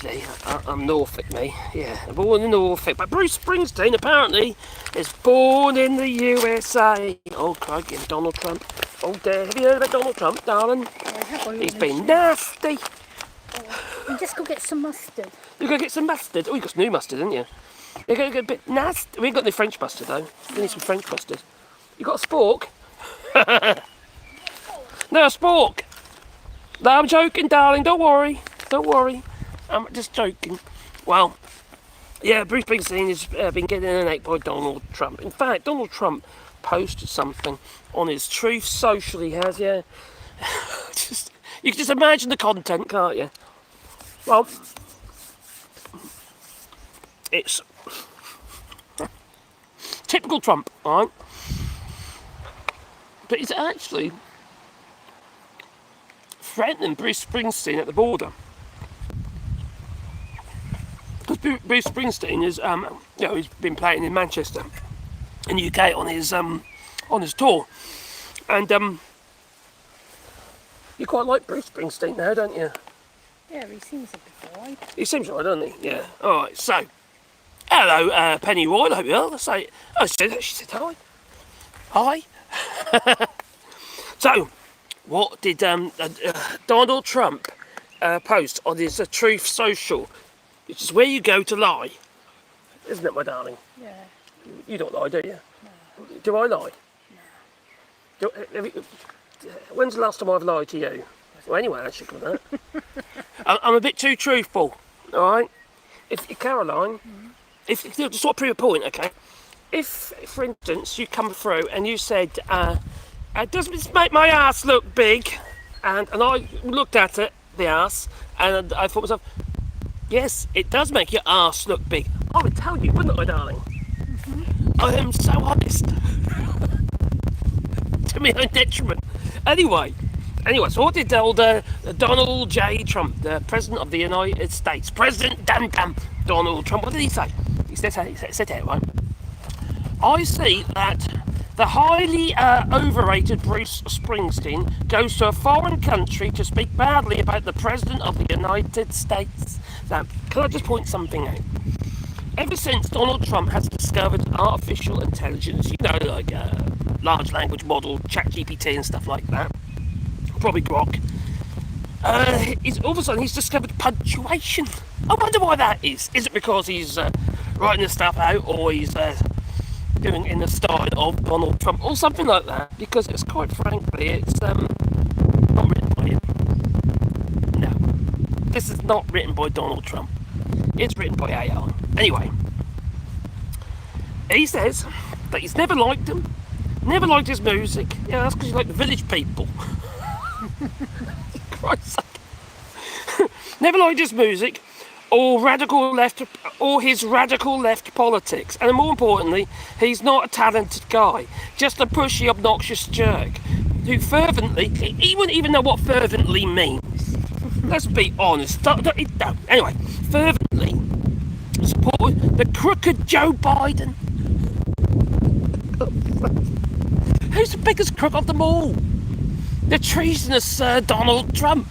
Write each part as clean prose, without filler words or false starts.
actually, I'm Norfolk, me. Yeah, born in Norfolk. But Bruce Springsteen, apparently, is born in the USA. Oh, crikey, Donald Trump. Oh, dear. Have you heard about Donald Trump, darling? He's been nasty. You just go get some mustard. You go get some mustard. Oh, you got some new mustard, didn't you? You're going to get a bit nasty. We ain't got any French mustard, though. We need some French mustard. You got a spork? No, a spork. No, I'm joking, darling. Don't worry. Don't worry. I'm just joking. Well, yeah, Bruce Springsteen has been getting in an ache by Donald Trump. In fact, Donald Trump posted something on his Truth Social, he has, yeah. You can just imagine the content, can't you? Well, it's typical Trump, all right? But he's actually threatening Bruce Springsteen at the border. Because Bruce Springsteen is, he's been playing in Manchester, in the UK on his tour, and you quite like Bruce Springsteen now, don't you? Yeah, he seems a bit alright. He seems right, doesn't he? Yeah. All right. So, hello, Penny Royal. I hope you're well. She said hi. Hi. So, what did Donald Trump post on his Truth Social, which is where you go to lie, isn't it, my darling? Yeah. You don't lie, do you? No. Do I lie? No. When's the last time I've lied to you? Well, anyway, I should go with that. I'm a bit too truthful, all right? If Caroline, if to sort of prove a point, okay? If, for instance, you come through and you said, doesn't this make my ass look big? And I looked at it, the ass, and I thought to myself, yes, it does make your ass look big. I would tell you, wouldn't I, darling? I am so honest. To my own detriment. Anyway, so what did old Donald J. Trump, the President of the United States, President Donald Trump, what did he say? He said it, right? I see that the highly overrated Bruce Springsteen goes to a foreign country to speak badly about the President of the United States. Now, can I just point something out? Ever since Donald Trump has discovered artificial intelligence, you know, like large language model, ChatGPT and stuff like that, probably Grok, all of a sudden he's discovered punctuation. I wonder why that is. Is it because he's writing this stuff out, or he's doing it in the style of Donald Trump, or something like that? Because it's quite frankly, it's not written by him. No, this is not written by Donald Trump. It's written by AI. Anyway, he says that he's never liked him, never liked his music. Yeah, that's because you like the Village People. Christ's sake. Never liked his music, or his radical left politics, and more importantly, he's not a talented guy, just a pushy, obnoxious jerk who he wouldn't even know what fervently means. Let's be honest. Anyway, fervently support the crooked Joe Biden. Who's the biggest crook of them all? The treasonous Sir Donald Trump.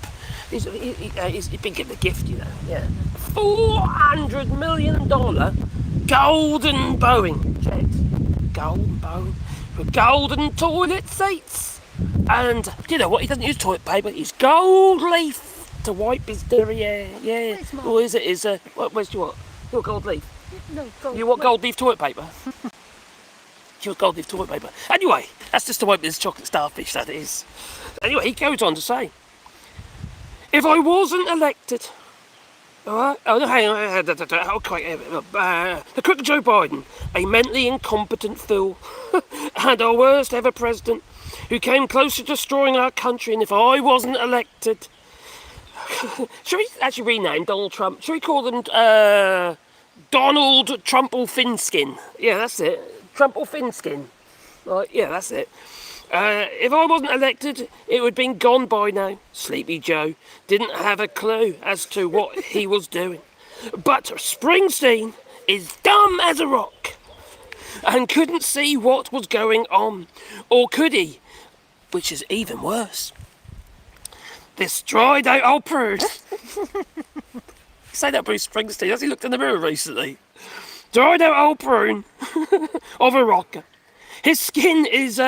He's been given a gift, you know. Yeah, $400 million golden Boeing jet, golden Boeing with golden toilet seats, and you know what? He doesn't use toilet paper. He's gold leaf to wipe his derriere. Yeah. Or is it? Where's you what? You want gold leaf? No, gold. You want gold leaf toilet paper? You want gold leaf toilet paper? Anyway, that's just to wipe this chocolate starfish. That is. Anyway, he goes on to say, if I wasn't elected, all right? Oh, no, hang on. Okay, the crooked Joe Biden, a mentally incompetent fool, and our worst ever president, who came close to destroying our country. And if I wasn't elected, should we actually rename Donald Trump? Should we call them Donald Trumplefinskin? Yeah, that's it. Trumplefinskin. Right, yeah, that's it. If I wasn't elected, it would have been gone by now. Sleepy Joe didn't have a clue as to what he was doing. But Springsteen is dumb as a rock and couldn't see what was going on. Or could he? Which is even worse. This dried out old prude. say that Bruce Springsteen, has he looked in the mirror recently? Dried out old prune of a rocker. His skin is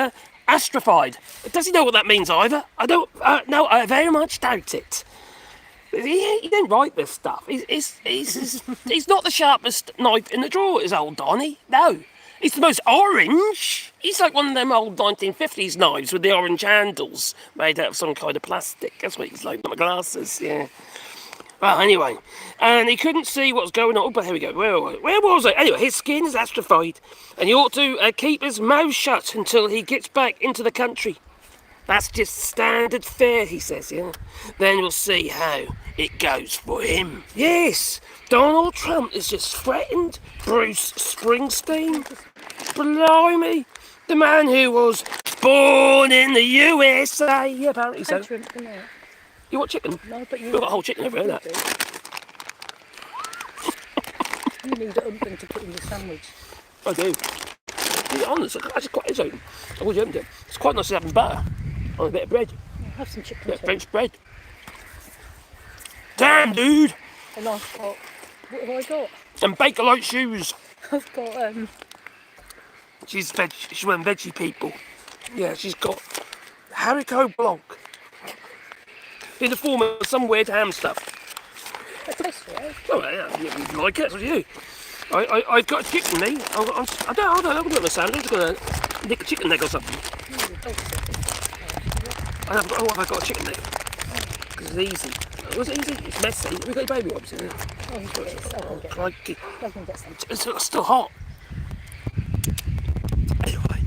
atrophied. Does he know what that means either? I don't. No, I very much doubt it. He didn't write this stuff. He's not the sharpest knife in the drawer, is old Donny. No. He's the most orange. He's like one of them old 1950s knives with the orange handles made out of some kind of plastic. That's what he's like. Not my glasses, yeah. Well, anyway, and he couldn't see what was going on. Oh, but here we go. Where was it? Anyway, his skin is atrophied, and he ought to keep his mouth shut until he gets back into the country. That's just standard fare, he says, yeah. Then we'll see how it goes for him. Yes, Donald Trump has just threatened Bruce Springsteen. Blimey, the man who was born in the USA, apparently so. You want chicken? No, but We've got a whole chicken over there, that. You need something to put in your sandwich. I do. To be honest, it's quite it's open. I would open it. It's quite nice to have butter on a bit of bread. Have some chicken. A bit of French bread. Damn, dude! And I've got, what have I got? And Baker-like shoes. I've got, She's one of veggie people. Yeah, she's got haricot blanc. In the form of some weird ham stuff. a taster, eh? Oh, yeah, you like it, that's what you do. I've got a chicken leg. I don't know, I'm going to sandwich. I'm going to nick a chicken leg or something. I've got a chicken leg. Because it's easy. Was it easy? It's messy. We've got your baby wipes in here. Oh, yes, I can get some. Crikey. I can get some. It's still hot. Anyway.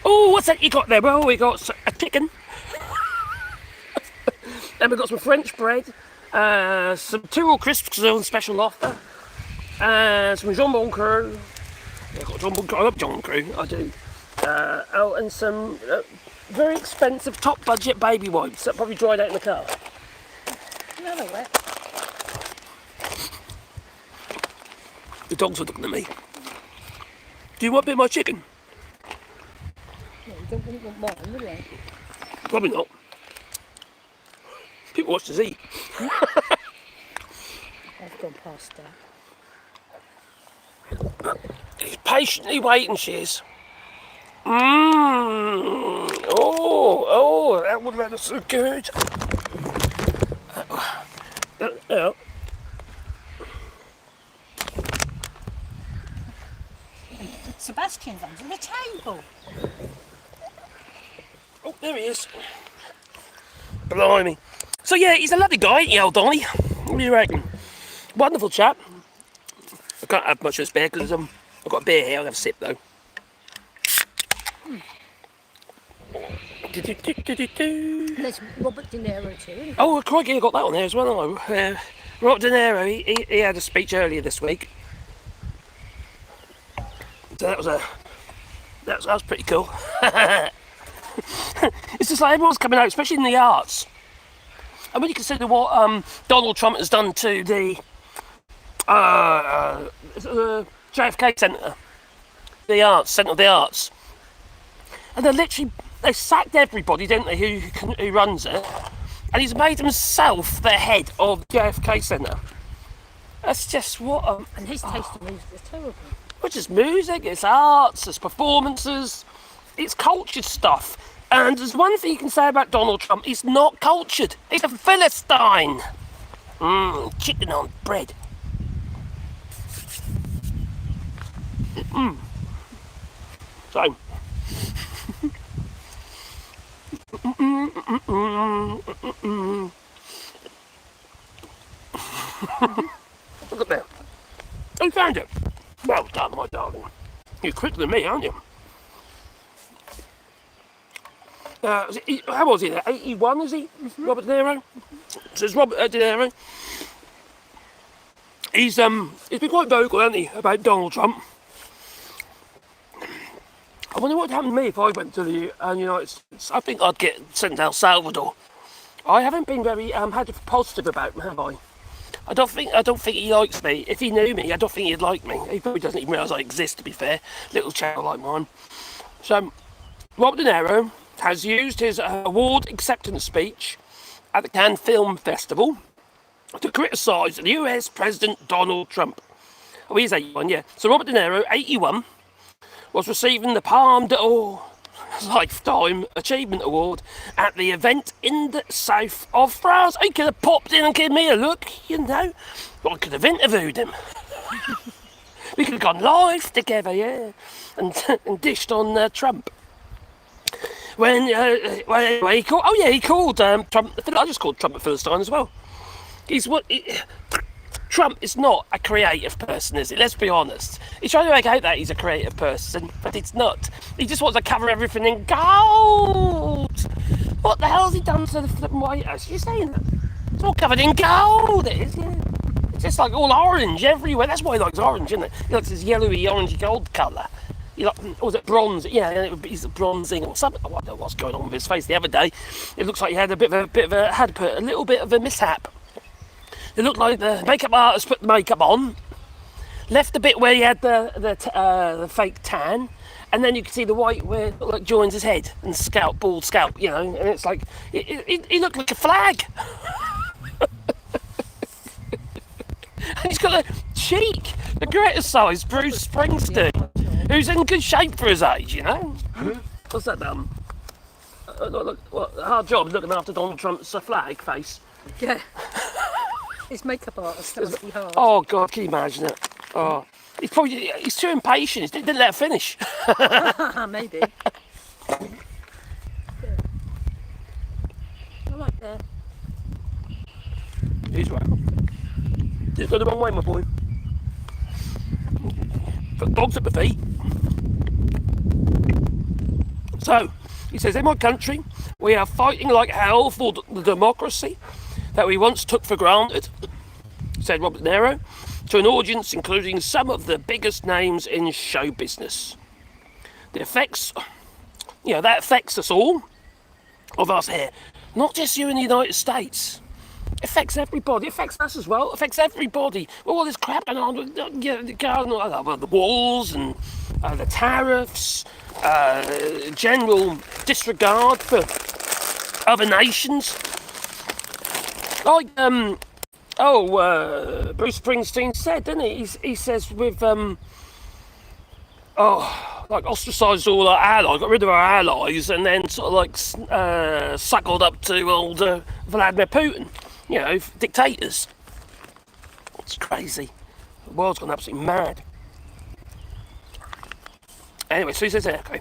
Oh, what's that you got there? Well, we got a chicken. And we've got some French bread. Some Tyrrell crisps on special offer. Some jambon cru. I've got jambon cru. I love jambon cru. I do. And some very expensive top budget baby wipes that probably dried out in the car. No, they're wet. The dogs are looking at me. Do you want a bit of my chicken? Yeah, you don't want mine, will you? Probably not. People watch us eat. I've gone past that. He's patiently waiting, she is. Oh, that would look so good. Sebastian's under the table. Oh, there he is. Blimey. So yeah, he's a lovely guy, the old Donny. What do you reckon? Wonderful chap. I can't have much of a spare because I've got a beer here. I'll have a sip though. There's Robert De Niro too, isn't there? Oh, crikey, I got that on there as well. Robert De Niro, he had a speech earlier this week. So that was pretty cool. It's just like everyone's coming out, especially in the arts. And when you consider what Donald Trump has done to the JFK Centre, the Centre of the Arts, and they sacked everybody, didn't they, who runs it, and he's made himself the head of the JFK Centre. That's just what. And his taste in music is terrible. Which is music, it's arts, it's performances, it's cultured stuff. And there's one thing you can say about Donald Trump, he's not cultured. He's a Philistine. Chicken on bread. So. Look at that. Who found it? Well done, my darling. You're quicker than me, aren't you? How was he there? 81, is he? Robert De Niro? So it's Robert De Niro. He's been quite vocal, hasn't he, about Donald Trump. I wonder what would happen to me if I went to the United States. I think I'd get sent to El Salvador. I haven't been very positive about him, have I? I don't think he likes me. If he knew me, I don't think he'd like me. He probably doesn't even realise I exist, to be fair. Little channel like mine. So, Robert De Niro has used his award acceptance speech at the Cannes Film Festival to criticise the US President Donald Trump. Oh, he's 81, yeah. So Robert De Niro, 81, was receiving the Palme d'Or Lifetime Achievement Award at the event in the south of France. He could have popped in and given me a look, you know. I could have interviewed him. We could have gone live together, yeah, and dished on Trump. When anyway, he called Trump. I just called Trump a Philistine as well. Trump is not a creative person, is he? Let's be honest. He's trying to make out that he's a creative person, but it's not. He just wants to cover everything in gold. What the hell has he done to the flipping White House? You're saying that? It's all covered in gold, it is, yeah. It's just like all orange everywhere. That's why he likes orange, isn't it? He likes his yellowy, orangey gold colour. Or was it bronze? Yeah, he's bronzing or something. I don't know what's going on with his face the other day. It looks like he had a little bit of a mishap. It looked like the makeup artist put the makeup on, left the bit where he had the fake tan, and then you can see the white where it like joins his head and bald scalp, you know, and it's like he looked like a flag. And he's got a cheek to criticise Bruce Springsteen, who's in good shape for his age, you know. What's that done? Look, what a hard job looking after Donald Trump's flag face. Yeah. His makeup artist, that must be hard. Oh God, can you imagine it? Oh, he's too impatient. He didn't let her finish. Maybe. Yeah. I like that. He's right. He's got the wrong way, my boy. Got dogs at the feet. So, he says, in my country, we are fighting like hell for the democracy that we once took for granted, said Robert De Niro, to an audience including some of the biggest names in show business. The effects, that affects us all, of us here. Not just you in the United States. It affects everybody. It affects us as well. It affects everybody. Well, all this crap going on with the walls and the tariffs, general disregard for other nations. Like, Bruce Springsteen said, didn't he? He says with, ostracised all our allies, got rid of our allies, and then sort of like suckled up to old Vladimir Putin, dictators. It's crazy. The world's gone absolutely mad. Anyway, so he says, okay,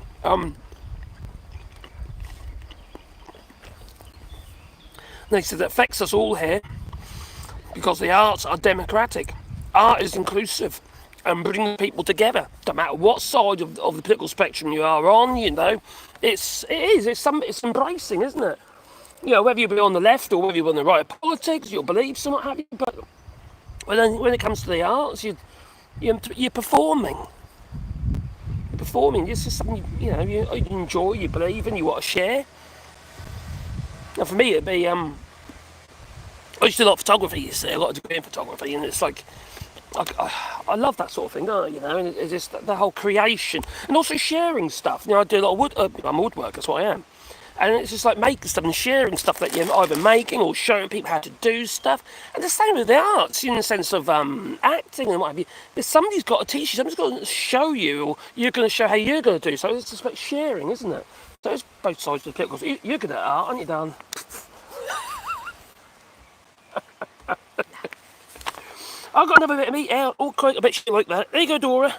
they said it affects us all here because the arts are democratic. Art is inclusive and bringing people together. No matter what side of the political spectrum you are on, it's embracing, isn't it? Whether you be on the left or whether you're on the right of politics, your beliefs and what have you. But when it comes to the arts, you're performing. You're performing. This is something you enjoy, you believe in, you want to share. Now for me, it'd be, I used to do a lot of photography, you see, I got a degree in photography, and it's like, I love that sort of thing, don't I? And it's just the whole creation, and also sharing stuff. I do a lot of wood, I'm a woodworker, that's what I am. And it's just like making stuff and sharing stuff that you're either making or showing people how to do stuff. And the same with the arts, in the sense of acting and what have you. If somebody's got to teach you, somebody's got to show you, or you're going to show how you're going to do. So it's just about sharing, isn't it? So it's both sides of the political. You're good at art, aren't you, Dan? I've got another bit of meat out, all quite a bit shit like that. There you go, Dora.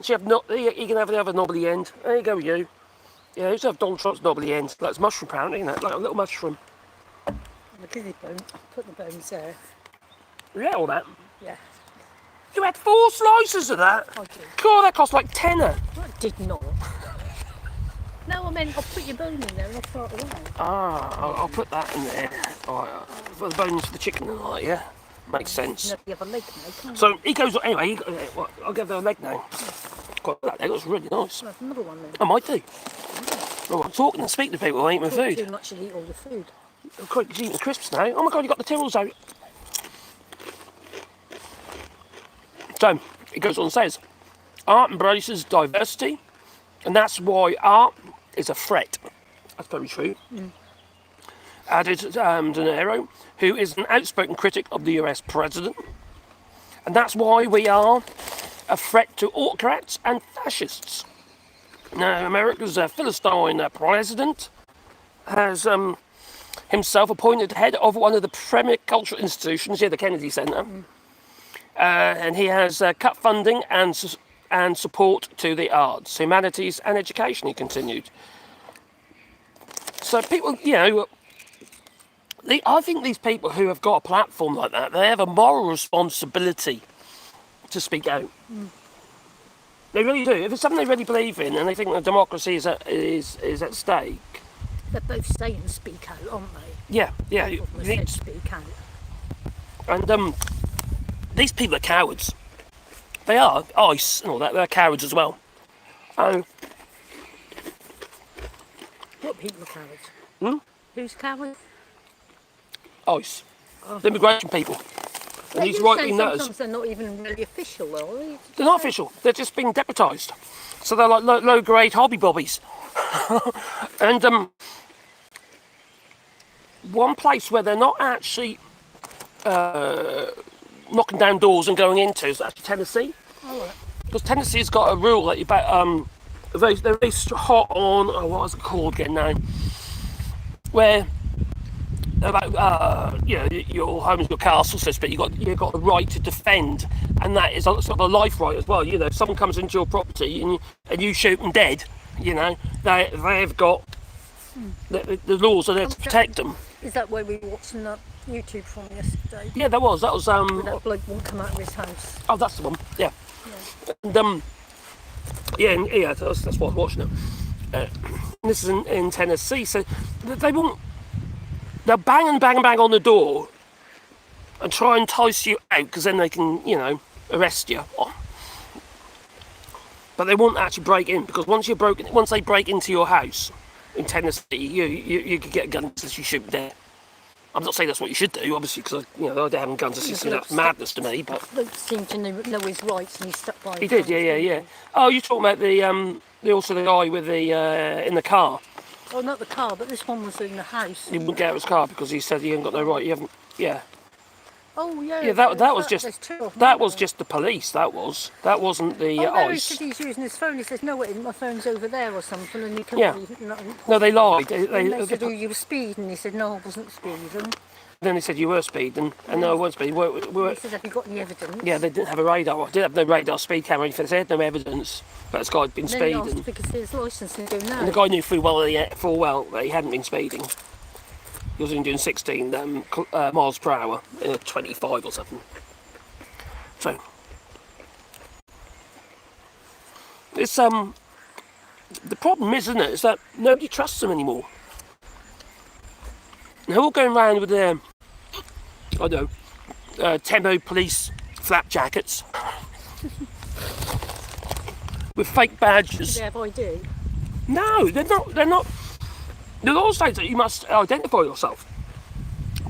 You can have the other knobbly end. There you go, you. Yeah, you have Donald Trump's knobbly end. Like it's mushroom apparently, isn't it? Like a little mushroom. The kidney bone. Put the bones there. Yeah, all that. Yeah. You had 4 slices of that? I did. God, that cost like tenner. I did not. No, I meant I'll put your bone in there and I'll throw it away. I'll put that in there. Alright, for the bones for the chicken and all that, yeah? Makes sense. You have a leg now, can't So he goes, anyway, I'll give her a leg now. Quite like that, looks really nice. you? Have another one then. I might do. Well, I'm talking and speaking to people who eat my food. Too much and eat all the food. I'm quite eating the crisps now. Oh my God, you got the Tyrrells out. So, he goes on and says, art embraces diversity, and that's why art is a threat. That's very true. added De Niro, who is an outspoken critic of the US president. And that's why we are a threat to autocrats and fascists. Now, America's Philistine president has himself appointed head of one of the premier cultural institutions, the Kennedy Center. And he has cut funding and support to the arts, humanities and education, he continued. So people, I think these people who have got a platform like that, they have a moral responsibility to speak out. They really do. If it's something they really believe in and they think that democracy is at stake. They're both saying speak out, aren't they? Yeah. Both of them said speak out. And these people are cowards. They are. ICE and all that, they're cowards as well. What people are cowards? Who's coward? ICE. The immigration people. And these right-wing nutters. Sometimes they're not even really official, though, are they? They're not official. They're just being deputised. So they're like low-grade hobby bobbies. And one place where they're not actually knocking down doors and going into is actually Tennessee. Oh, right. Because Tennessee's got a rule that they're very hot on, what is it called again now? Where about your home's your castle, so to speak. You've got the right to defend, and that is sort of a life right as well. If someone comes into your property and you shoot them dead, they've got the laws are there to protect them. Is that where we were watching that YouTube from yesterday? Yeah, that was. That bloke won't come out of his house. Oh, that's the one. Yeah. And that's what I was watching it. This is in Tennessee, so they won't. They'll bang and bang and bang on the door and try and entice you out because then they can, arrest you. But they won't actually break in because once they break into your house in Tennessee, you could get a gun unless you shoot them dead. I'm not saying that's what you should do, obviously, because they're having guns. That's madness to me. But they seem to know his rights, and he stuck by. He did, yeah. Oh, you're talking about the guy with the in the car. Oh, not the car, but this one was in the house. He wouldn't get out of his car because he said he ain't got no right. You haven't. Yeah. Oh yeah. Yeah, that was just the police. That wasn't the He ICE. said he's using his phone. He says, "No, it isn't. My phone's over there or something." And you can't. Yeah. No, they lied. They said, "Oh, you were speeding." He said, "No, I wasn't speeding." Then they said you were speeding, and no, I wasn't speeding. He said, "Have you got any evidence?" Yeah, they didn't have a radar. They didn't have no radar, speed camera, anything. They had no evidence that this guy had been speeding. Then he asked because his licence and go no. And the guy knew full well that he hadn't been speeding. He was only doing 16 miles per hour, 25 or something. So it's the problem isn't it? Is that nobody trusts them anymore. They're all going around with their, Temo police flap jackets with fake badges. Do they have ID? No, they're not. The law states that you must identify yourself,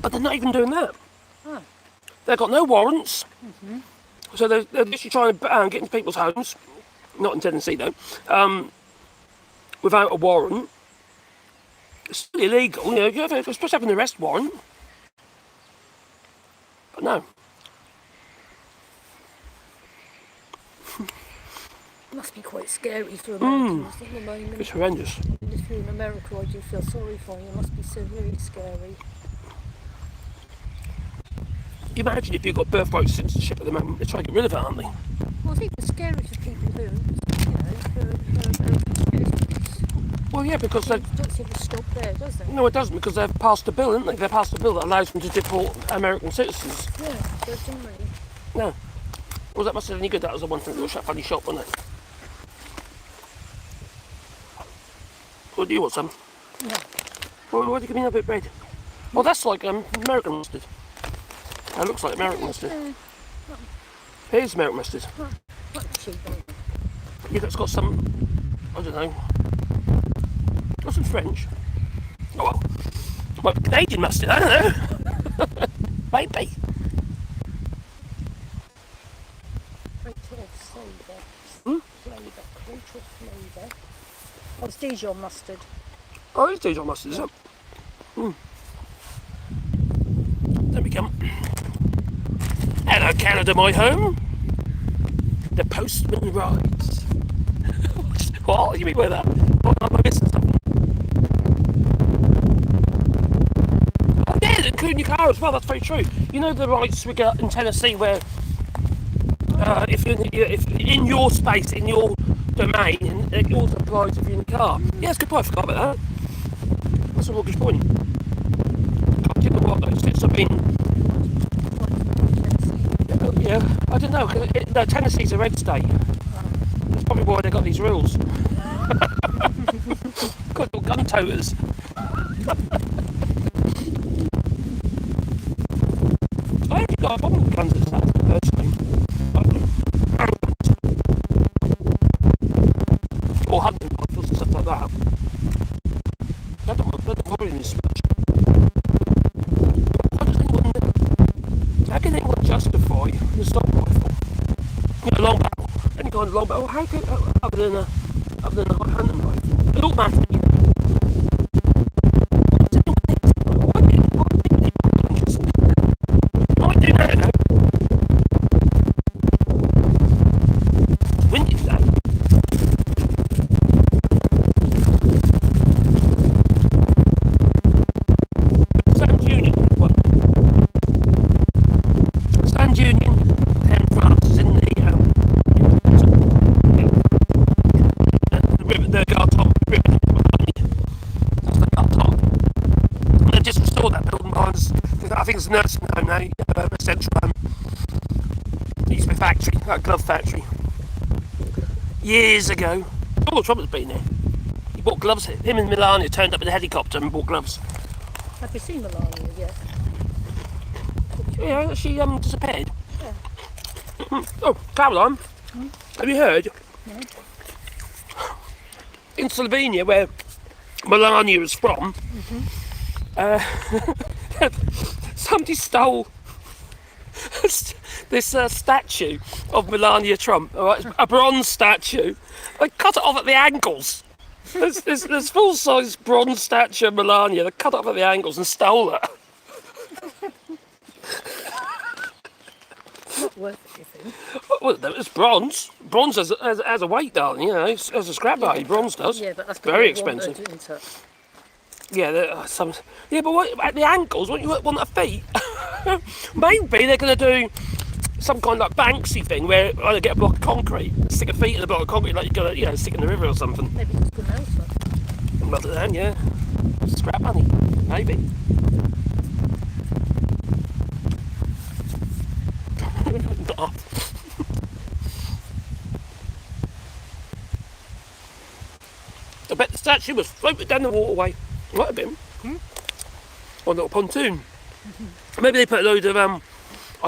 but they're not even doing that. Oh. They've got no warrants, so they're literally trying to get into people's homes, not in Tennessee though, without a warrant. It's still illegal, you're supposed to have an arrest warrant, but no. It must be quite scary for Americans at the moment. It's horrendous. If you're in America, I do feel sorry for you. It must be so really scary. You imagine if you've got birthright citizenship at the moment, they're trying to get rid of it, aren't they? Well, I think it's scary for people who, who Well, yeah, because it doesn't seem to stop there, does it? No, it doesn't, because they've passed a bill, haven't they? They've passed a bill that allows them to deport American citizens. Yeah, certainly. No. Well, that must have been any good. That was the one thing that was that funny shop, wasn't it? What do you want, some? No. Well, why do you give me a bit of bread? Well, that's like American mustard. That looks like American mustard. Here's American mustard. What cheap one? Yeah, that's got some, I don't know, got some French. Oh well, Canadian mustard, I don't know. Maybe. Flavour. Cultural flavour. Oh, it's Dijon mustard. Oh, it's Dijon mustard, is it? There we go. Hello, Canada, my home. The postman rides. What? You mean by that? What am I missing something? Oh yeah, including your car as well. That's very true. You know the rights we get in Tennessee where if in your space, in your domain, it also applies if you're in a car. Yeah, it's a good point. I forgot about that. That's a real good point. I don't know what though. It's something. Yeah, I don't know. No, Tennessee's a red state. That's probably why they got these rules. Got all gun toters. I actually got a problem with guns at that, personally. Or hunting rifles and stuff like that. I don't worry this much. How can anyone justify the assault rifle? You know, long barrel. Any kind of long barrel. How can other than a hunting rifle? It all matters. I think it's a nursing home now, a central home. It used to be a factory, a glove factory. Years ago. Donald Trump has been there. He bought gloves. Him and Melania turned up in a helicopter and bought gloves. Have you seen Melania yet? Yeah, she disappeared. Yeah. Oh, Caroline, have you heard? No. In Slovenia, where Melania is from, somebody stole this statue of Melania Trump, right? A bronze statue. They cut it off at the ankles. There's full-size bronze statue of Melania. They cut it off at the ankles and stole it. Not worth it, you think? Well, it's bronze. Bronze has a weight, darling. You know, as a scrap value, bronze does. Yeah, but that's very expensive. Yeah, but what, at the ankles, wouldn't you want the feet? Maybe they're going to do some kind of like Banksy thing where I get a block of concrete, stick a feet in a block of concrete like you're going to, stick in the river or something. Maybe it's good now, Melt it down, yeah. Scrap money, maybe. I bet the statue was floated down the waterway. Might have been. Or a little pontoon. Maybe they put a load of, I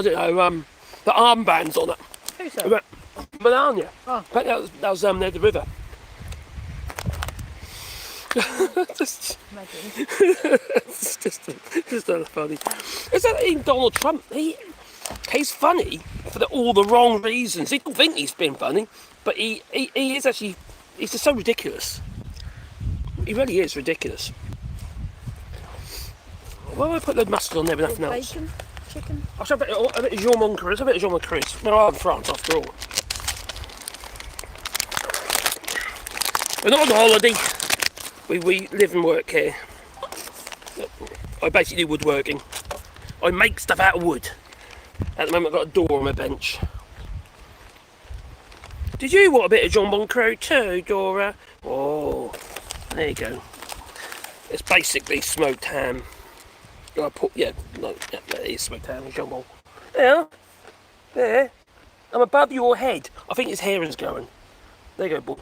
don't know, the armbands on it. Who's that? Melania. Oh. I bet that was near the river. Imagine. It's just funny. Is that even Donald Trump? He's funny for all the wrong reasons. He don't think he's been funny, but he is actually, he's just so ridiculous. He really is ridiculous. Why do I put the mustard on there with nothing else? Bacon, chicken. I bet it's Jean-Mon Cruz. I bet it's Jean-Mon Cruz. Well, I'm in France after all. We're not on holiday. We live and work here. I basically do woodworking. I make stuff out of wood. At the moment I've got a door on my bench. Did you want a bit of Jean-Mon Cruz too, Dora? Oh, there you go. It's basically smoked ham. It is smoked ham and Jean-Mon. Yeah, there. I'm above your head. I think his hair is going. There you go, boy.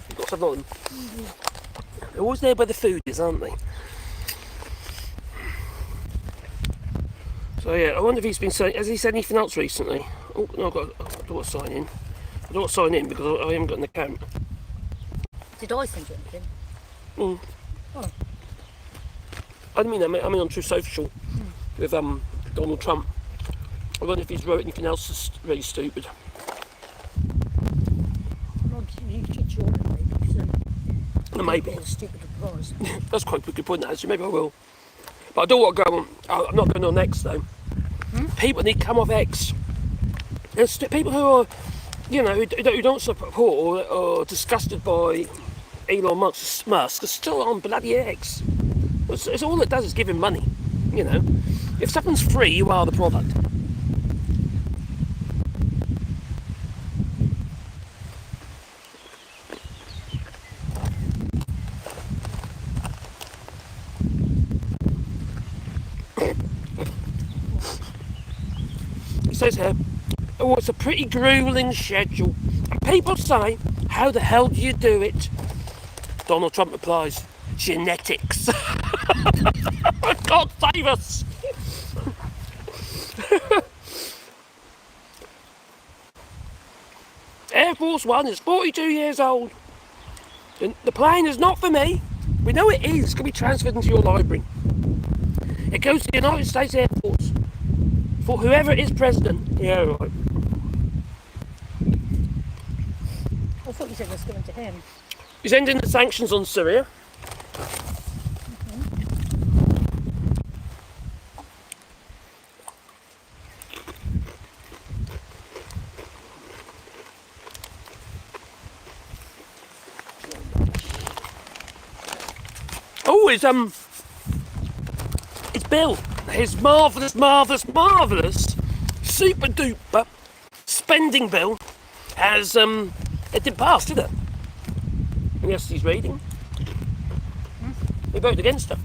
You've got something on them. They're always there where the food is, aren't they? So yeah, I wonder if he's been saying. Has he said anything else recently? Oh no, I don't want to sign in. I don't want to sign in because I haven't got an account. Did I send you anything? Oh. I mean on True Social with Donald Trump. I wonder if he's wrote anything else that's really stupid. Well, you should join me because Maybe. a stupid advice. That's quite a good point, actually. Maybe I will. But I don't want to go on. I'm not going on X though. People need to come off X. There's people who are, who don't support or disgusted by Elon Musk are still on bloody X. It's all it does is give him money. If something's free, you are the product. It says here, oh, it's a pretty grueling schedule. And people say, how the hell do you do it? Donald Trump replies, genetics. God save us. Air Force One is 42 years old. And the plane is not for me. We know it is. It's going to be transferred into your library. It goes to the United States Air Force. For whoever is president. Yeah, right. I thought you said it was going to him. He's ending the sanctions on Syria. Oh, it's Bill. His marvellous, super duper spending bill has it didn't pass, did it? And yes, he's reading. He voted against it.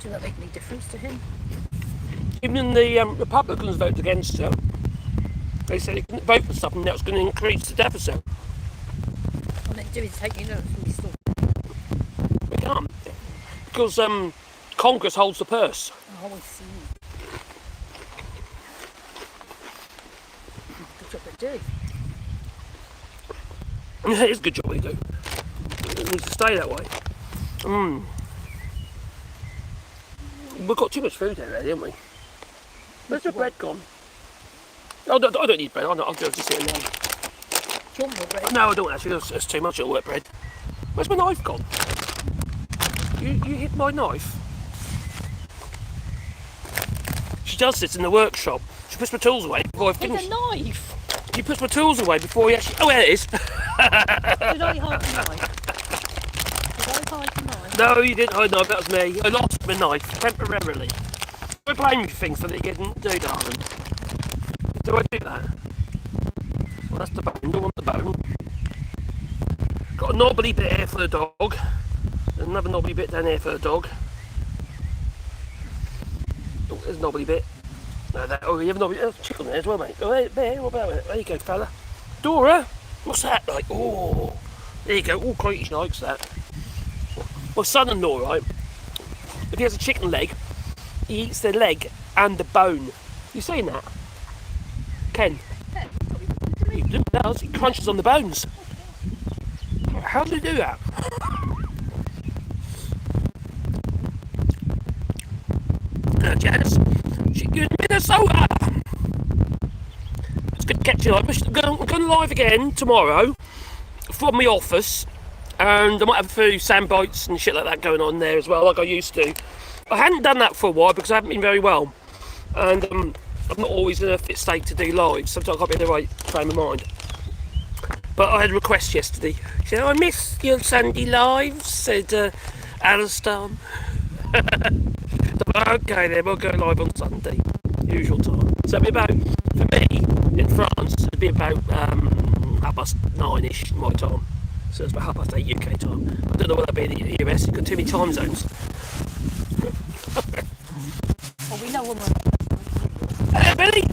Does that make any difference to him? Even the Republicans voted against it. They said he couldn't vote for something that was going to increase the deficit. All they do is take you notes from the store. They can't. Because Congress holds the purse. Oh, I see. Good job they do. Yeah, it is a good job they do. It needs to stay that way. We've got too much food here, haven't we? Where's the bread gone? I don't need bread. I'll just sit alone. Do you want more bread? No, I don't actually. That's too much. It'll work bread. Where's my knife gone? You hit my knife. She does this in the workshop. She puts my tools away before I finish. It's a knife! She puts my tools away before we actually... Oh, there it is. Did I hide the knife? Did I hide the knife? No, you didn't hide the knife. That was me. I lost my knife temporarily. I blame you for things that you didn't do, darling. Do I do that? Well, that's the bone. Don't want the bone. Got a knobbly bit here for the dog. Another knobbly bit down here for the dog. Oh, there's a knobbly bit. No, you have a knobbly chicken there as well, mate. Oh, there, what about it? There you go, fella. Dora, what's that like? Oh, there you go. Oh, crikey, she likes that. My son-in-law, right? If he has a chicken leg, he eats the leg and the bone. You seen that? Ken? He does. He crunches on the bones. How do you do that? Janice, she's in Minnesota. It's good to catch you live. I'm going live again tomorrow from my office, and I might have a few sound bites and shit like that going on there as well, like I used to. I hadn't done that for a while because I haven't been very well, and I'm not always in a fit state to do live. Sometimes I can't be in the right frame of mind. But I had a request yesterday. She said, "I miss your Sunday lives," said Alistair. Okay then, we'll go live on Sunday, usual time. So it'll be about, for me, in France, it'll be about 9:30ish my time. So it's about 8:30 UK time. I don't know what that'll be in the US, you've got too many time zones. Well, we know when we're... Hey, Billy!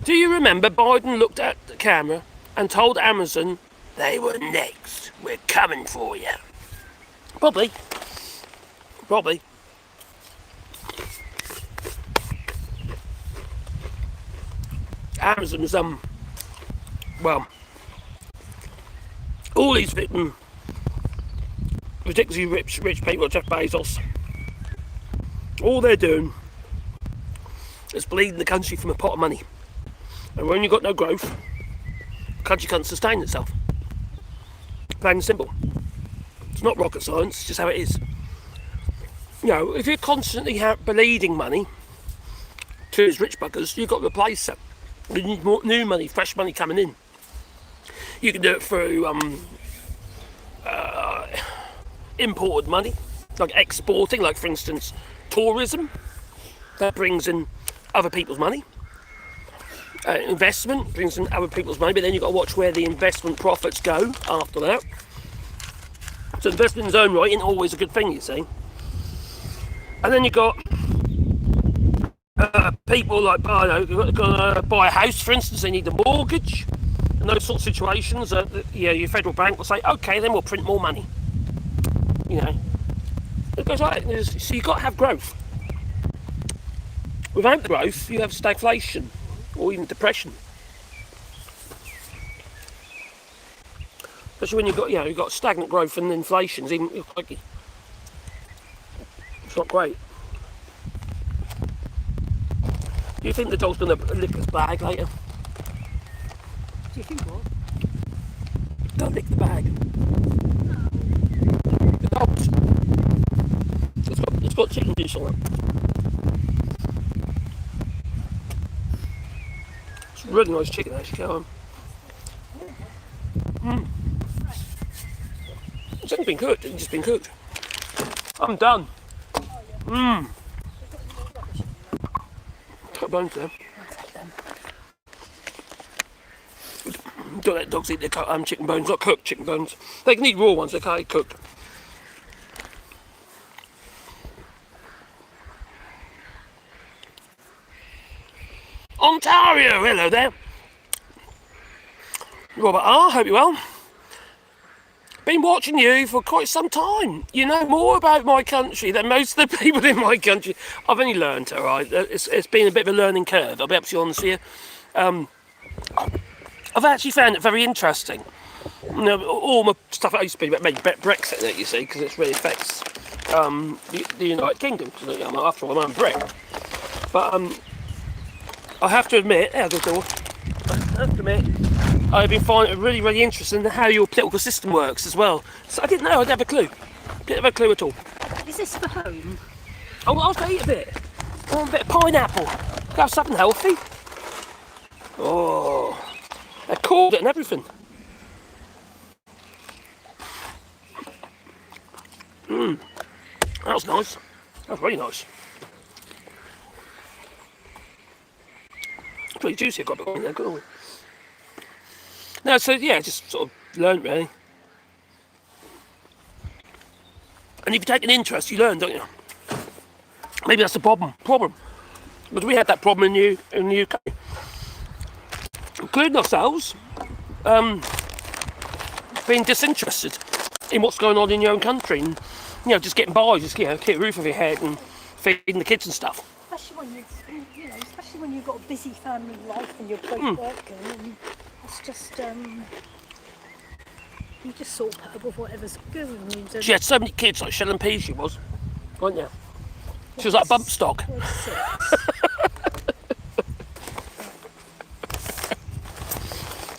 Do you remember Biden looked at the camera and told Amazon they were next? We're coming for you. Probably. Amazon's well, all these ridiculously rich people, Jeff Bezos, all they're doing is bleeding the country from a pot of money. And when you've got no growth, country can't sustain itself. Plain and simple. It's not rocket science, it's just how it is. You know, if you're constantly bleeding money to these rich buggers, you've got to replace it. You need more new money, fresh money coming in. You can do it through imported money, like exporting, like for instance, tourism. That brings in other people's money. Investment brings in other people's money, but then you've got to watch where the investment profits go after that. So investment in its own right isn't always a good thing, you see. And then you've got people like, I don't know, got to buy a house, for instance, they need a mortgage. In those sort of situations, your federal bank will say, okay, then we'll print more money. You know, it goes like that. So you've got to have growth. Without growth, you have stagflation or even depression. Especially when you've got stagnant growth and inflation. It's not great. Do you think the dog's going to lick his bag later? Do you think what? Don't lick the bag. The dog's. It's got chicken juice on it. It's really nice chicken actually, go on. It's only been cooked, it's just been cooked. I'm done. Cut bones there. Don't let dogs eat their chicken bones, not cooked chicken bones. They can eat raw ones, they can't eat cooked. Ontario, hello there. Robert R, hope you're well. Been watching you for quite some time. You know more about my country than most of the people in my country. I've only learned, all right. It's been a bit of a learning curve. I'll be absolutely honest here. I've actually found it very interesting. You know, all my stuff I used to be about Brexit, that you see, because it really affects the United Kingdom. After all, I'm Brit. But I have to admit, I've been finding it really, really interesting how your political system works as well. So I didn't know, I didn't have a clue. Didn't have a clue at all. Is this for home? Oh, I was going to eat a bit. I want a bit of pineapple. Have something healthy. Oh, they called it and everything. That was nice. That was really nice. It's pretty juicy. I've got a bit in there, good. No, so yeah, just sort of learn really. And if you take an interest, you learn, don't you? Maybe that's the problem. Because we had that problem in the UK. Including ourselves, being disinterested in what's going on in your own country, and just getting by, just keep a roof over your head and feeding the kids and stuff. Especially when you've got a busy family life and you're both working, and it's just you just sort of put up with whatever's going. She had so many kids, like Shell and Peas she was, wasn't you? She was like a bump stock.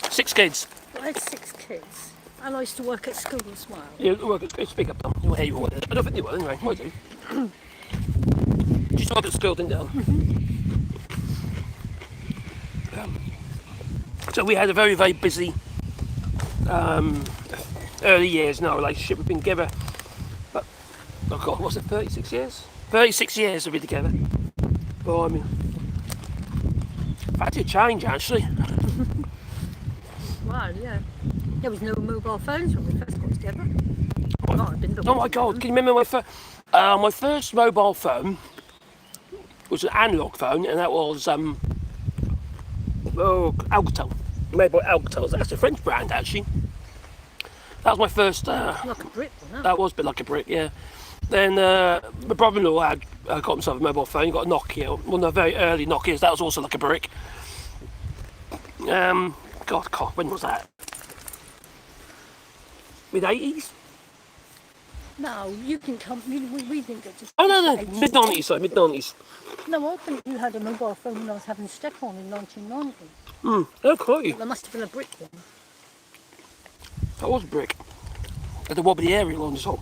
6 kids. I had 6 kids, and I used to work at school as well. Yeah, work at school. Speak up, Tom. You'll hear you. I don't think you will, anyway. I do. You used to work at school, didn't you? So we had a very, very busy early years in our relationship. We've been together, but, oh God, what's it, 36 years? 36 years we've been together. Oh, I mean, that did change, actually. Wow, yeah. There was no mobile phones when we first got together. Oh my God, can you remember my first mobile phone was an analog phone, and that was Alcatel, made by Alcatel. That's a French brand, actually. That was my first. Like a brick, wasn't it? That was a bit like a brick, yeah. Then my brother-in-law had got himself a mobile phone. He got a Nokia, one of the very early Nokias. That was also like a brick. God, when was that? Mid-80s? No, you didn't come. We didn't get to. Oh no, mid-90s. Sorry, mid-90s. No, I think you had a mobile phone when I was having step on in 1990. Oh, crikey. There must have been a brick one. That was a brick. Had the wobbly aerial on the top.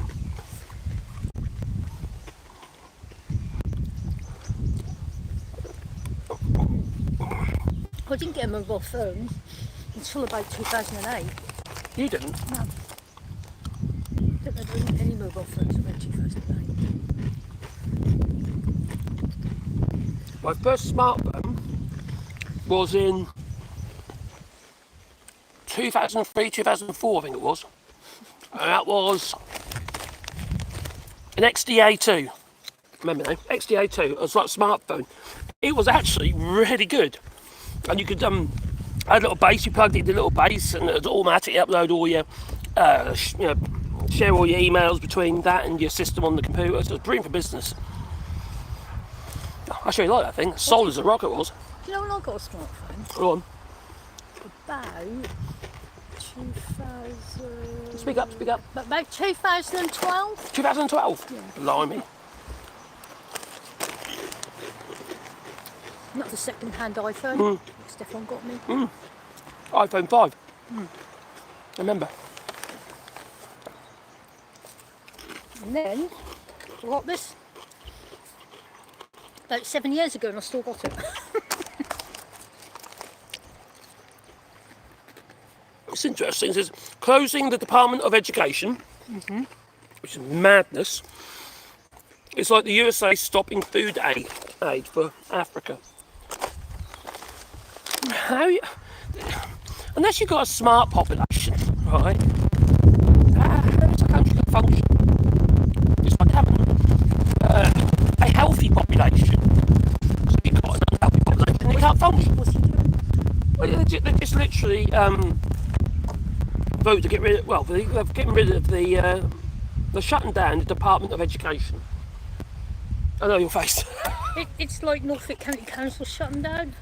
I didn't get a mobile phone until about 2008. You didn't? No. I don't know any mobile phones about 2008. My first smartphone was in 2003, 2004, I think it was. And that was an XDA2. Remember now? XDA2. It was like a smartphone. It was actually really good. And you could, had a little bass, you plugged in the little bass, and it would automatically upload all your, share all your emails between that and your system on the computer. So it was brilliant for business. I actually like that thing. Solid as a rock it was. Do you know when I got a smartphone? Go on. About 2000... Speak up, speak up. About 2012? 2012? Yeah. Blimey. Not the second-hand iPhone. Stefan got me. iPhone 5. I remember. And then, I got this about 7 years ago and I still got it. It's interesting. It says, closing the Department of Education, which is madness. It's like the USA stopping food aid for Africa. Unless you've got a smart population, right? How does a country going to function? It's like having a healthy population. So you've got an unhealthy population, it can't function. What's he doing? Well, they just literally vote to get rid of. Well, they're getting rid of they're shutting down the Department of Education. I know your face. It's like Norfolk County Council shutting down.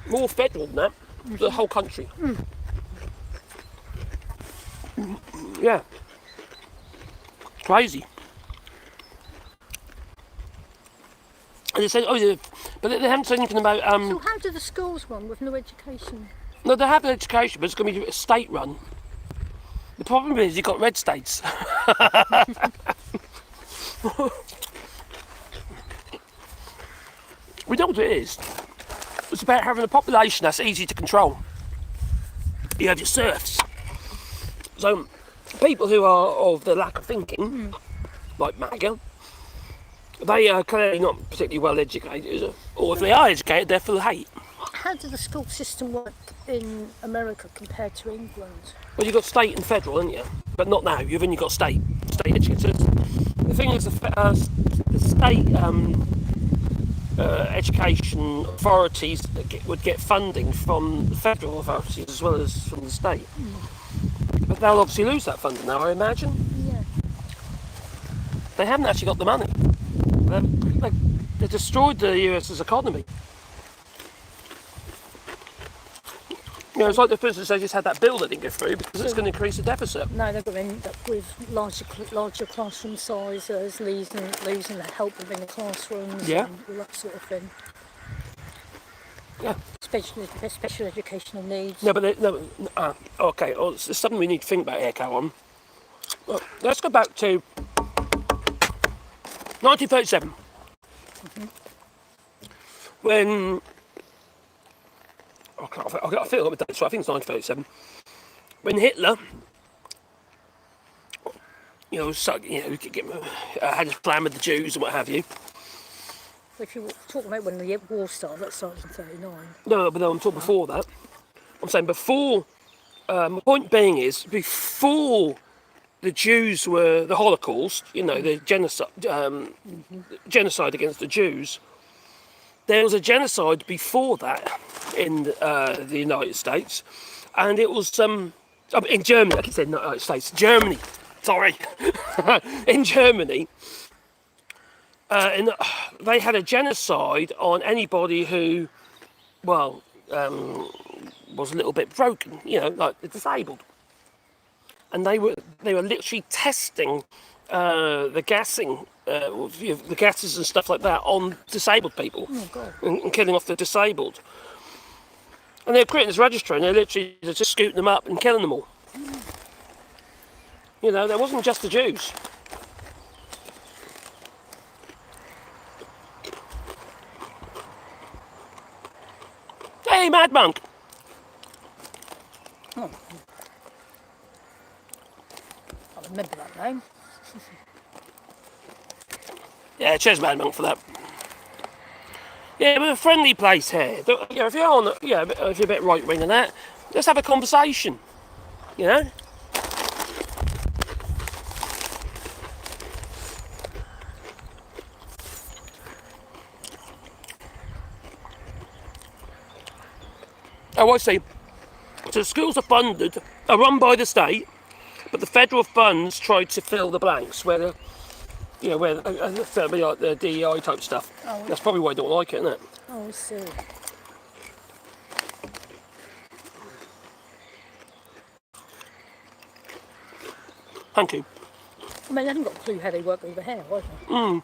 More federal than that, the whole country. Yeah. Crazy. And they said, but they haven't said anything about. So how do the schools run with no education? No, they have education, but it's going to be state run. The problem is you've got red states. We know what it is. It's about having a population that's easy to control. You have your serfs. So people who are of the lack of thinking, like MAGA, they are clearly not particularly well educated, or if they are educated, they're full of hate. How does the school system work in America compared to England? Well, you've got state and federal, haven't you? But not now. You've only got state educators. The thing is, the state education authorities would get funding from the federal authorities as well as from the state. But they'll obviously lose that funding now, I imagine. Yeah. They haven't actually got the money. They destroyed the US's economy. You know, it's like the business, they just had that bill that didn't go through because it's going to increase the deficit. No, they're going to end up with larger classroom sizes, losing the help within the classrooms, Yeah. and all that sort of thing. Yeah. Special educational needs. No, but okay. Well, it's something we need to think about here, Callum. Well, let's go back to 1937, when I feel like that's right. I think it's 1937 when Hitler, had his plan with the Jews and what have you. If you're talking about when the war started, that started in 1939. No, but I'm talking before that. I'm saying before. My point being is before the Jews were the Holocaust, the genocide against the Jews. There was a genocide before that in the United States, and it was in Germany. I keep saying United States, Germany. Sorry, in Germany, and they had a genocide on anybody who, was a little bit broken, like disabled, and they were literally testing the gassing. The gases and stuff like that on disabled people. Oh, God. And killing off the disabled. And they're creating this registry and they're literally just scooting them up and killing them all. You know, there wasn't just the Jews. Hey, Mad Monk! Oh. I remember that name. Yeah, cheers, Mad Monk, for that. Yeah, we're a friendly place here. You know, if you're on, if you're a bit right wing and that, let's have a conversation. You know. Oh, I see. So schools are run by the state, but the federal funds try to fill the blanks where the, you know, where certainly like the DEI type stuff. Oh. That's probably why I don't like it, isn't it? Oh, I see. Thank you. I mean, I haven't got a clue how they work over here, have I?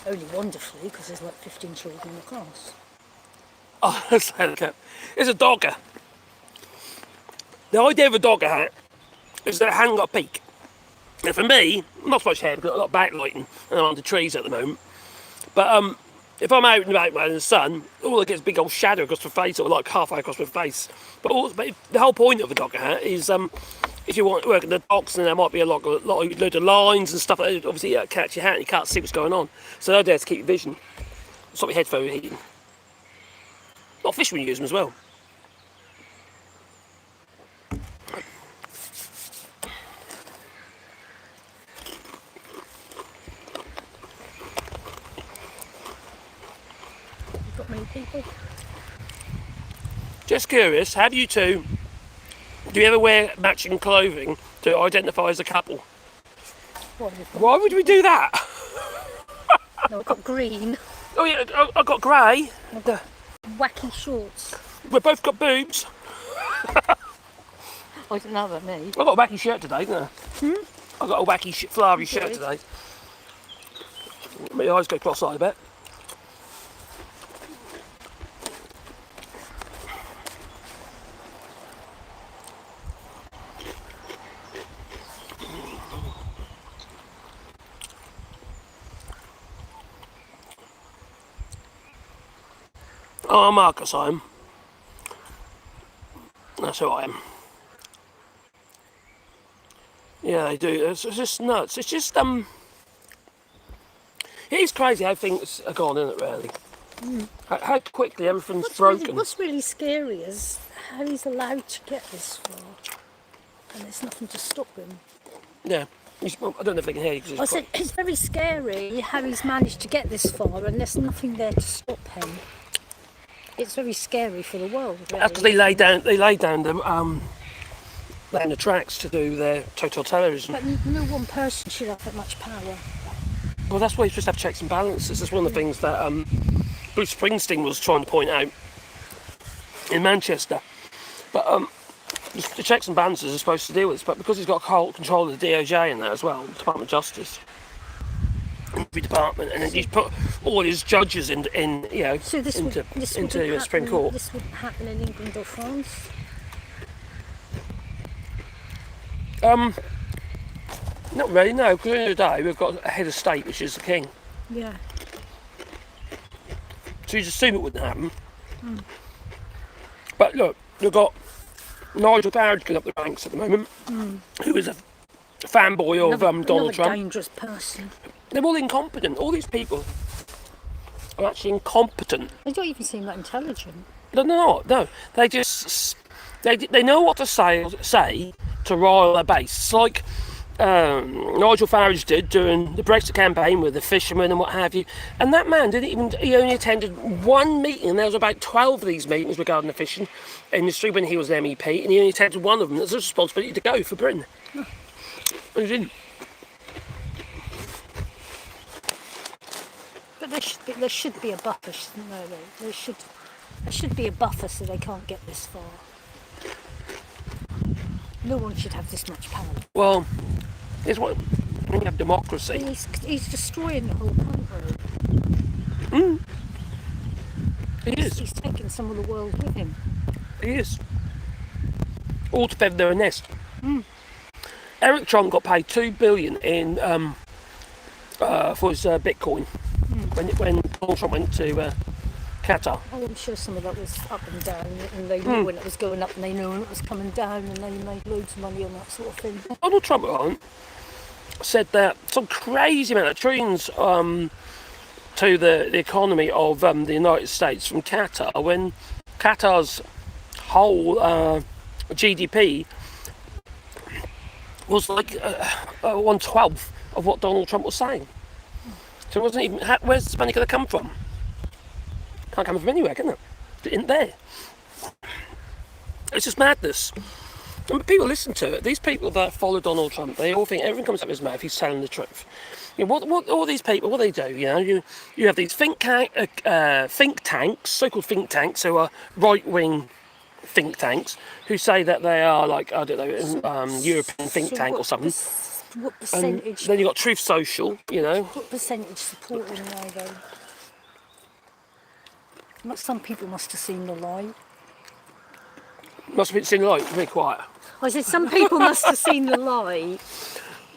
Only wonderfully, because there's like 15 children in the class. Oh, it's a dogger. The idea of a dogger hat is that it hasn't got a peak. And for me, not so much hair because I've got backlighting and I'm under trees at the moment. But if I'm out and about in the sun, all I get is a big old shadow across my face, or like halfway across my face. But the whole point of a dogger hat is if you want to work in the docks, and there might be a load of lines and stuff like that, obviously catch your hat and you can't see what's going on. So the idea is to keep your vision. Stop your head from overheating. A lot of fishermen use them as well. You've got many people? Just curious, have you two, do you ever wear matching clothing to identify as a couple? Why would we do that? No, I've got green. Oh yeah, I've got grey. I've got wacky shorts. We've both got boobs. I don't know about me. I've got a wacky shirt today, didn't I? I've got a wacky flowery shirt today. My eyes go cross-eyed a bit. Oh, Marcus, I am. That's who I am. Yeah, they do. It's just nuts. It's just it is crazy how things are gone, isn't it? Really. How quickly everything's broken. What's really scary is how he's allowed to get this far, and there's nothing to stop him. Yeah. Well, I don't know if they can hear you. 'Cause I said it's very scary how he's managed to get this far, and there's nothing there to stop him. It's very scary for the world. Really. That's because they laid down the tracks to do their totalitarianism. But no one person should have that much power. Well, that's why you just have checks and balances. That's one of the things that Bruce Springsteen was trying to point out in Manchester. But the checks and balances are supposed to deal with this, but because he's got control of the DOJ and that as well, the Department of Justice, every department, and then he's put all his judges in you know, So this into would Supreme Court. This wouldn't happen in England or France. Not really, no, because at the end of the day we've got a head of state, which is the king. Yeah. So you just assume it wouldn't happen. But look, we've got Nigel Farage going up the ranks at the moment, who is a fanboy of Donald Trump. Dangerous person. They're all incompetent. All these people are actually incompetent. They don't even seem that intelligent. No, they're not. No, they just they know what to say to rile their base. It's like Nigel Farage did during the Brexit campaign with the fishermen and what have you. And that man didn't even. He only attended one meeting. And there was about 12 of these meetings regarding the fishing industry when he was an MEP, and he only attended one of them. There's a responsibility to go for Britain. And he didn't. But there should be a buffer, shouldn't there? There should be a buffer so they can't get this far. No one should have this much power. Well, It's what when you have democracy. He's destroying the whole country. He is. He's taking some of the world with him. He is. All to feather their nest. Eric Trump got paid $2 billion in for his Bitcoin when Donald Trump went to Qatar. Oh, I'm sure some of that was up and down, and they knew when it was going up, and they knew when it was coming down, and they made loads of money on that sort of thing. Donald Trump said that some crazy amount of trillions to the economy of the United States from Qatar, when Qatar's whole GDP was like 1/12 of what Donald Trump was saying. So it wasn't even. Where's this money going to come from? Can't come from anywhere, can it? It isn't there. It's just madness. And people listen to it. These people that follow Donald Trump, they all think everything comes out of his mouth, he's telling the truth. You know, what all these people, what they do, you know, you have these think tanks, so-called think tanks, who are right-wing think tanks, who say that they are like, I don't know, European think tank or something. What percentage? And then you've got Truth Social, you know. What percentage support him now, though? Some people must have seen the lie. Must have been seen light, very quiet. I said some people must have seen the lie.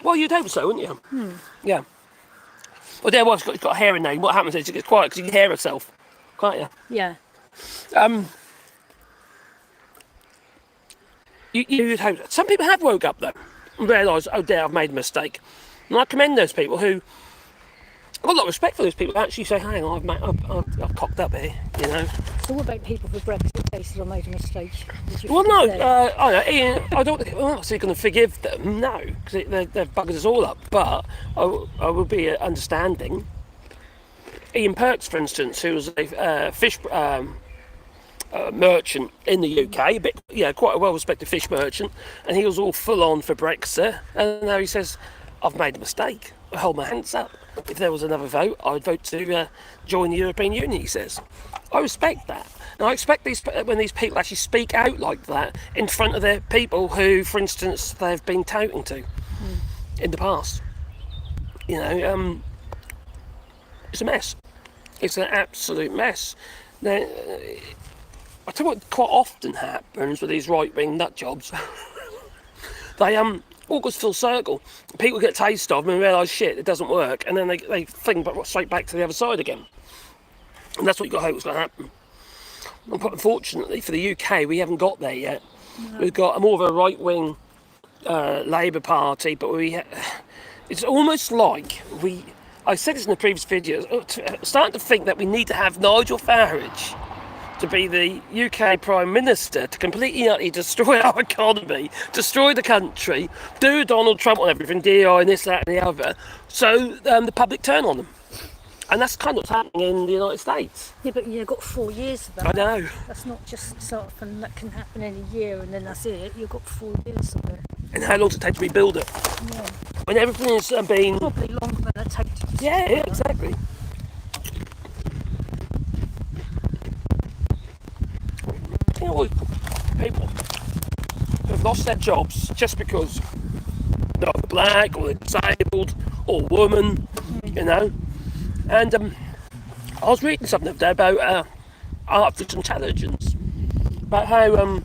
Well, you'd hope so, wouldn't you? Yeah. Well, their wife's got a hairy name. What happens is she gets quiet because you can hear herself, can't you? Yeah. You'd hope so. Some people have woke up though and realised, oh dear, I've made a mistake. And I commend those people who. I've got a lot of respect for those people who actually say, hang on, I've cocked up here, you know. So what about people for Brexit cases? I made a mistake. Well, no, I don't. I'm not going to forgive them, no, because they've buggered us all up. But I would be understanding. Ian Perks, for instance, who was a fish merchant in the UK, quite a well-respected fish merchant, and he was all full on for Brexit, and now he says, I've made a mistake. I hold my hands up. If there was another vote, I'd vote to join the European Union, he says. I respect that. And I expect when these people actually speak out like that in front of their people who, for instance, they've been touting to in the past. You know, it's a mess. It's an absolute mess. Now, I tell you what quite often happens with these right-wing nut jobs. They all goes full circle. People get a taste of them and realise, shit, it doesn't work, and then they think straight back to the other side again. And that's what you've got to hope is going to happen. Unfortunately, for the UK, we haven't got there yet. No. We've got more of a right-wing Labour Party, but it's almost like I said this in the previous videos, starting to think that we need to have Nigel Farage to be the UK Prime Minister to completely and utterly destroy our economy, destroy the country, do Donald Trump on everything, DI and this, that and the other, so the public turn on them. And that's kind of what's happening in the United States. Yeah, but you've got 4 years of that. I know. That's not just something that can happen in a year and then that's it. You've got 4 years of it. And how long does it take to rebuild it? Yeah. When everything is being... Probably longer than it takes to destroy Yeah, exactly. You know, people have lost their jobs just because they're black or they're disabled or woman, you know. And I was reading something the other day about artificial intelligence, about how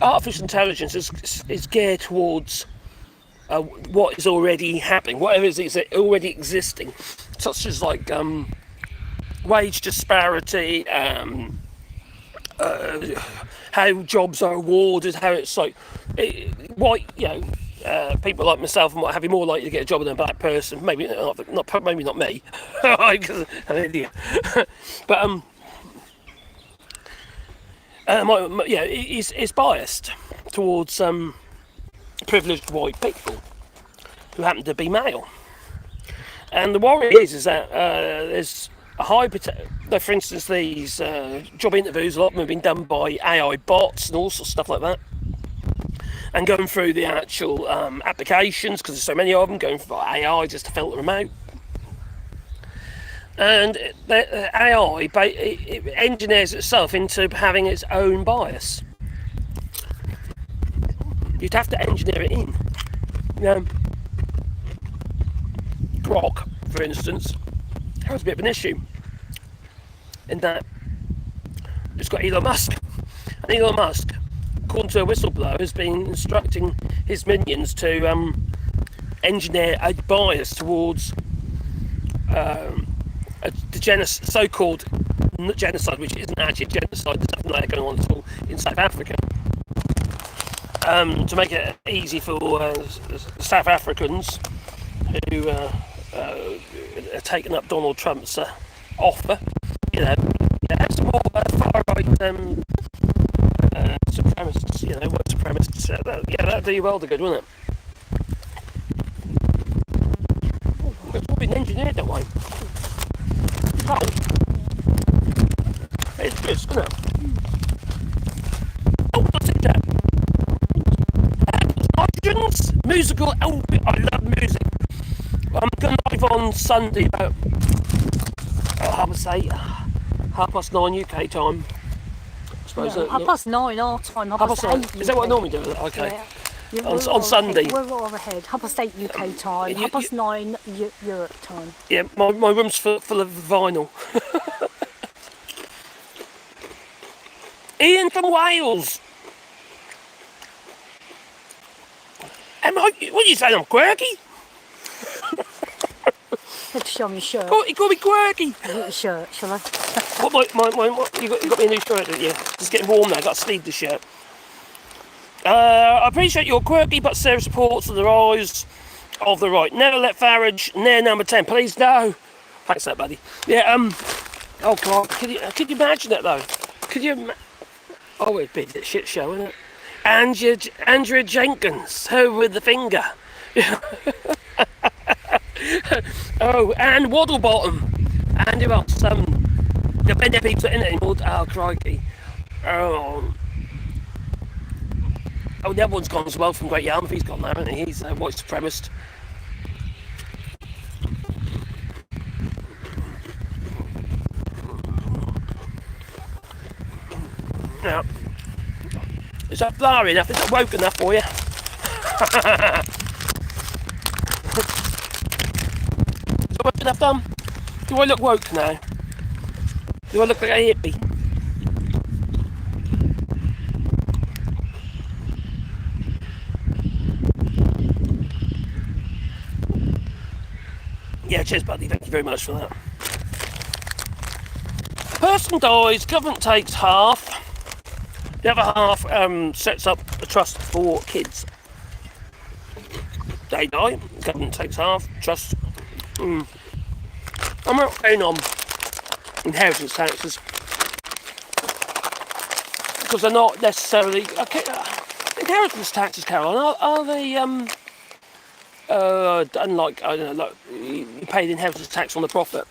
artificial intelligence is geared towards what is already happening, whatever is already existing, such as like wage disparity, how jobs are awarded, how it's like people like myself and what have you more likely to get a job than a black person. Maybe not me, because I'm an idiot. But it's biased towards privileged white people who happen to be male. And the worry is that there's a high for instance, these job interviews, a lot of them have been done by AI bots and all sorts of stuff like that. And going through the actual applications, because there's so many of them, going for AI just to filter them out. And the AI it engineers itself into having its own bias. You'd have to engineer it in. You know, BlackRock, for instance, has a bit of an issue in that it's got Elon Musk. And Elon Musk, according to a whistleblower, has been instructing his minions to engineer a bias towards the so-called genocide, which isn't actually a genocide. There's nothing like that going on at all in South Africa. To make it easy for South Africans who are taking up Donald Trump's offer, have some more far-right supremacists, white supremacists. That'd do you well, the good, wouldn't it? It's all been engineered that way. Oh. It's good, isn't it? Oh, what's it there? Nitrogen's musical album. I love music. I'm going live on Sunday about, half past 9 UK time. I suppose. Yeah, 9:30 our time. Half past 8. Is that what I normally do? Okay. Yeah. On Sunday. We're all ahead. 8:30 UK time. 9:30 Europe time. Yeah, my room's full of vinyl. Ian from Wales. What are you saying? I'm quirky? Had to show me your shirt. You call me quirky. Your shirt, shall I? What, you got me a new shirt, didn't you? It's getting warm now. I got to sleeve the shirt. I appreciate your quirky but serious support to the rise of the right. Never let Farage near number 10. Please, no. Thanks for that, buddy. Yeah, oh, God. Could you imagine that, though? Could you... Oh, it'd be a shit show, wouldn't it? Andrea Jenkins, her with the finger. Oh, and Waddlebottom. And who else? The many people in it anymore. Oh, crikey. Oh, the other one's gone as well from Great Yarmouth. He's gone now, hasn't he? He's a white supremacist. Now, is that flowery enough? Is that woke enough for you? Is that woke enough, Dom? Do I look woke now? Do I look like a hippie? Yeah, cheers, buddy. Thank you very much for that. Person dies, government takes half. The other half sets up a trust for kids. They die, government takes half, trust. I'm not paying on inheritance taxes because they're not necessarily inheritance taxes, Caroline. Are they unlike, I don't know, like you pay the inheritance tax on the profit?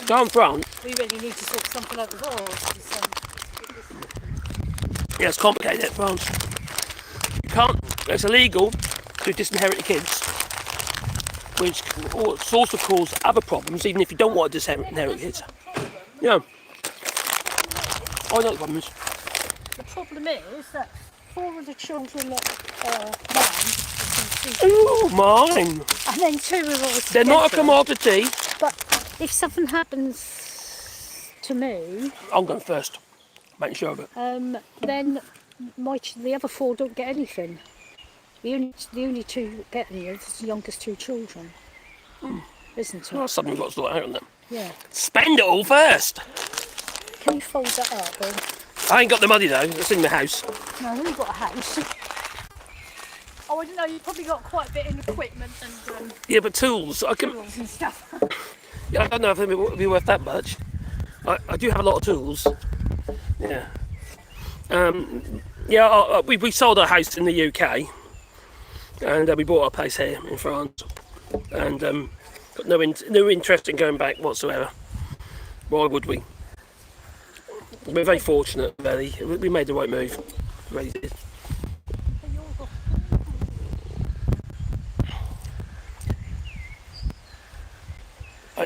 Down front. We really need to sort something out with ours. Yeah, it's complicated, France. You can't. It's illegal to disinherit your kids, which also cause other problems, even if you don't want to disinherit kids. Yeah. I know the problem is. The problem is that 4 of the children are mine. Ooh, mine. And then 2 are all They're not a commodity. But if something happens to me, I'm going first. Making sure of it. then the other 4 don't get anything. The only 2 get any is the youngest 2 children. Isn't it? Well, that's something we've got to sort out, isn't it? Yeah. Spend it all first. Can you fold that up? Or... I ain't got the money though. It's in my house. No, you've got a house. Oh, I don't know. You've probably got quite a bit in equipment and Yeah, but tools. tools and stuff. Yeah, I don't know if it'll be worth that much. I do have a lot of tools. Yeah. We sold our house in the UK, and we bought our place here in France, and got no interest in going back whatsoever. Why would we? We're very fortunate, really. We made the right move. We really did.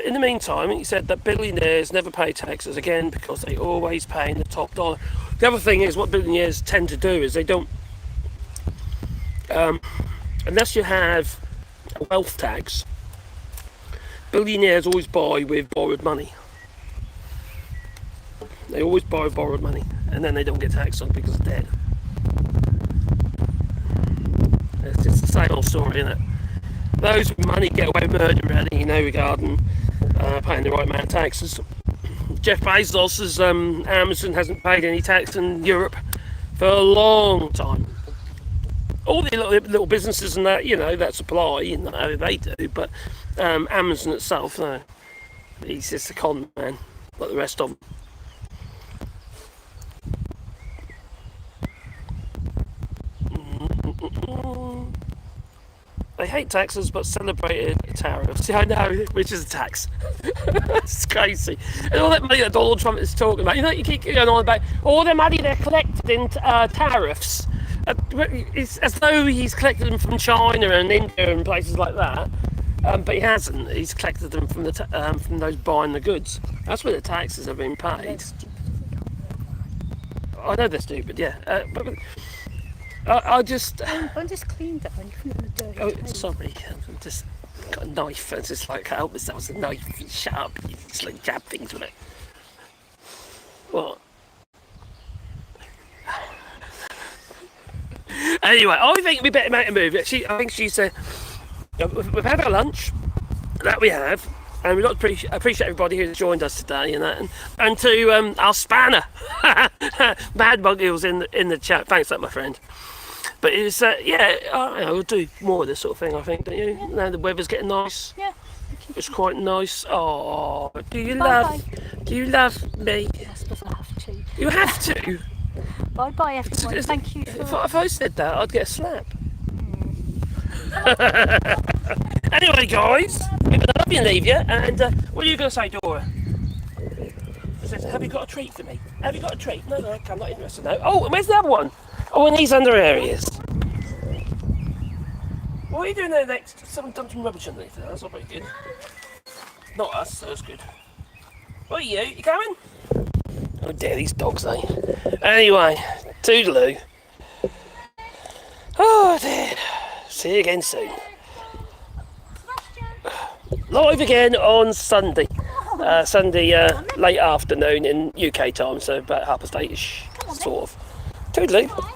In the meantime, he said that billionaires never pay taxes again because they always pay in the top dollar. The other thing is what billionaires tend to do is they don't unless you have a wealth tax, billionaires always buy with borrowed money. They always buy with borrowed money, and then they don't get taxed on because of debt. It's just the same old story, isn't it? Those with money get away with murder, really, regarding paying the right amount of taxes. Jeff Bezos' Amazon hasn't paid any tax in Europe for a long time. All the little businesses and that, that supply, they do, but Amazon itself, no. He's just a con man, like the rest of them. They hate taxes but celebrated tariffs. See, I know, which is a tax. It's crazy. And all that money that Donald Trump is talking about, you keep going on about all the money they're collected in tariffs. It's as though he's collected them from China and India and places like that. But he hasn't. He's collected them from from those buying the goods. That's where the taxes have been paid. I know they're stupid, yeah. But I just cleaned that one from the dirty. Oh, sorry. I've just got a knife. It's just like, help us, that was a knife. Shut up. You just like jab things with it. What? Anyway, I think we better make a move. I think she said, we've had our lunch. That we have. And we'd like to appreciate everybody who's joined us today and to our spanner, Mad Muggles in the chat. Thanks, my friend. But it's we'll do more of this sort of thing. I think, don't you? Yeah. Now the weather's getting nice. Yeah. It's quite nice. Oh, do you love me? I suppose I have to. You have to. Bye, everyone. Thank you. If I said that, I'd get a slap. Anyway, guys, we're gonna love you and leave you. And what are you gonna say, Dora? Have you got a treat for me? Have you got a treat? No, I'm not interested now. Oh, and where's the other one? Oh, and he's under areas. What are you doing there next? Someone dumped some rubbish underneath there. That's not very good. Not us, so that's good. What are you? You coming? Oh dear, these dogs, eh? Anyway, toodaloo. Oh dear. See you again soon. Live again on Sunday. Sunday late afternoon in UK time, so about 8:30ish, sort of. Toodaloo.